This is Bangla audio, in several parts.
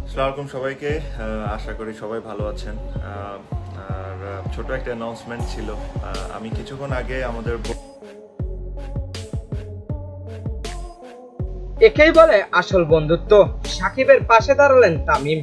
আসসালামু আলাইকুম সবাইকে। আশা করি সবাই ভালো আছেন। আর ছোট একটা অ্যানাউন্সমেন্ট ছিল। আমি কিছুক্ষণ আগে আমাদের একেই বলে আসল বন্ধুত্ব। সাকিবের পাশে দাঁড়ালেন তামিম।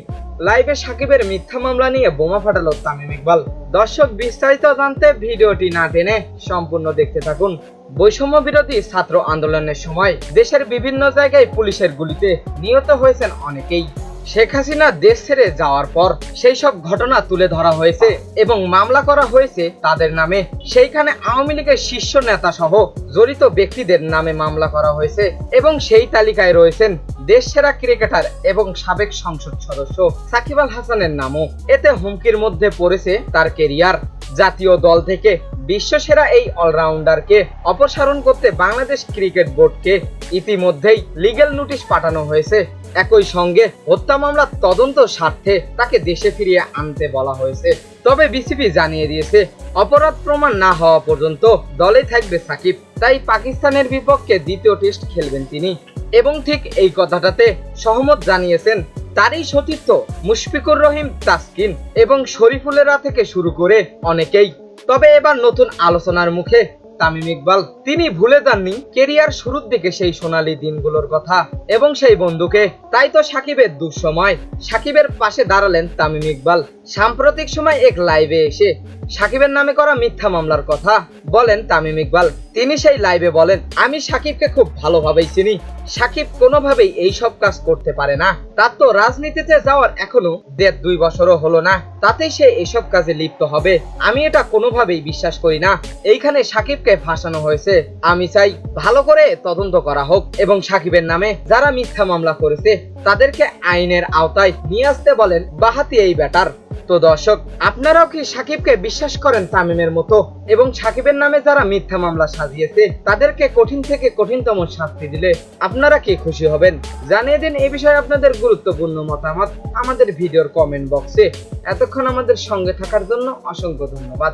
লাইভে সাকিবের মিথ্যা মামলা নিয়ে বোমা ফাটালো তামিম ইকবাল। দর্শক, বিস্তারিত জানতে ভিডিওটি না টেনে সম্পূর্ণ দেখতে থাকুন। বৈষম্য বিরোধী ছাত্র আন্দোলনের সময় দেশের বিভিন্ন জায়গায় পুলিশের গুলিতে নিহত হয়েছেন অনেকেই। শেখ হাসিনা দেশ ছেড়ে যাওয়ার পর সেই সব ঘটনা তুলে ধরা হয়েছে এবং মামলা করা হয়েছে তাদের নামে। সেইখানে আওয়ামী লীগের শীর্ষ নেতা সহ জড়িত ব্যক্তিদের নামে মামলা করা হয়েছে এবং সেই তালিকায় রয়েছেন দেশ সেরা ক্রিকেটার এবং সাবেক সংসদ সদস্য সাকিব আল হাসানের নামও। এতে হুমকির মধ্যে পড়েছে তার কেরিয়ার। জাতীয় দল থেকে বিশ্বসেরা এই অলরাউন্ডারকে অপসারণ করতে বাংলাদেশ ক্রিকেট বোর্ডকে ইতিমধ্যেই লিগ্যাল নোটিশ পাঠানো হয়েছে। একই সঙ্গে হত্যা মামলার তদন্ত স্বার্থে তাকে দেশে ফিরিয়ে আনতে বলা হয়েছে। তবে বিসিবি জানিয়ে দিয়েছে, অপরাধ প্রমাণ না হওয়া পর্যন্ত দলে থাকবে সাকিব। তাই পাকিস্তানের বিপক্ষে দ্বিতীয় টেস্ট খেলবেন তিনি। এবং ঠিক এই কথাটাতে সহমত জানিয়েছেন তারই সতীর্থ মুশফিকুর রহিম তাসকিন এবং শরীফুলেরা থেকে শুরু করে অনেকেই। তবে এবার নতুন আলোচনার মুখে তামিম ইকবাল। তিনি ভুলে যাননি কেরিয়ার শুরুর দিকে সেই সোনালী দিনগুলোর কথা এবং সেই বন্ধুকে। তাই তো সাকিবের দুঃসময় সাকিবের পাশে দাঁড়ালেন তামিম ইকবাল। সাম্প্রতিক সময় এক লাইভে এসে সাকিবের নামে করা মিথ্যা মামলার কথা বলেন তামিম ইকবাল। তিনি সেই লাইভে বলেন, আমি সাকিবকে খুব ভালোভাবেই চিনি। সাকিব কোনোভাবেই এই সব কাজ করতে পারে না। তার তো রাজনীতিতে যাওয়ার এখনো 1.5-2 বছরও হলো না, তাতেই সে এসব কাজে লিপ্ত হবে। আমি এটা কোনোভাবেই বিশ্বাস করি না। এইখানে সাকিবকে ফাঁসানো হয়েছে। আমি চাই ভালো করে তদন্ত করা হোক এবং সাকিবের নামে যারা মিথ্যা মামলা করেছে তাদেরকে আইনের আওতায় নিয়ে আসতে বলেন বাহাতি এই ব্যাটার। তো দর্শক, আপনারাও কি সাকিবকে বিশ্বাস করেন তামিমের মতো? এবং সাকিবের নামে যারা মিথ্যা মামলা সাজিয়েছে তাদেরকে কঠিন থেকে কঠিনতম শাস্তি দিলে আপনারা কি খুশি হবেন? জানিয়ে দিন এই বিষয়ে আপনাদের গুরুত্বপূর্ণ মতামত আমাদের ভিডিওর কমেন্ট বক্সে। এতক্ষণ আমাদের সঙ্গে থাকার জন্য অসংখ্য ধন্যবাদ।